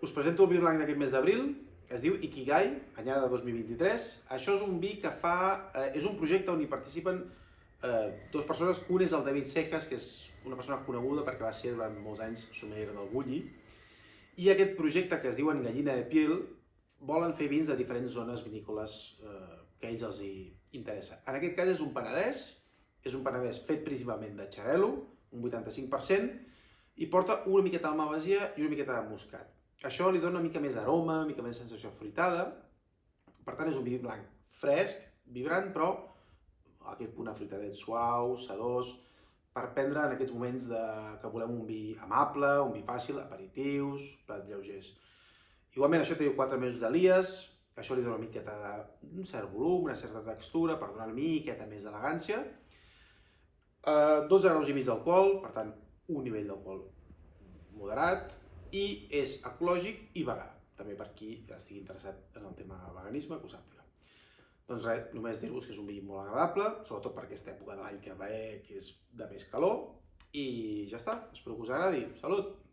Us presento el vi blanc d'aquest mes d'abril, es diu Ikigai, anyada de 2023. Això és un vi que és un projecte on hi participen dues persones. Un és el David Cejas, que és una persona coneguda perquè va ser durant molts anys sommelier del Bulli. I aquest projecte, que es diuen Gallina de Piel, volen fer vins de diferents zones vinícoles que a ells els interessa. En aquest cas és un penedès fet principalment de xarel·lo, un 85%, i porta una miqueta de malvasia i una miqueta de muscat. Això li dona una mica més d'aroma, una mica més de sensació fruitada. Per tant, és un vi blanc fresc, vibrant, però aquest punt afruitadet suau, sedós, per prendre en aquests moments que volem un vi amable, un vi fàcil, aperitius, plats lleugers. Igualment, això té 4 mesos d'elies, això li dona una miqueta d'un cert volum, una certa textura, per donar una miqueta més d'elegància. 12 graus i mig d'alcohol, per tant, un nivell d'alcohol moderat, i és ecològic i vegà, també per qui estigui interessat en el tema veganisme, que ho sàpiga. Doncs res, només dir-vos que és un vi molt agradable, sobretot per aquesta època de l'any que és de més calor, i ja està, espero que us agradi. Salut!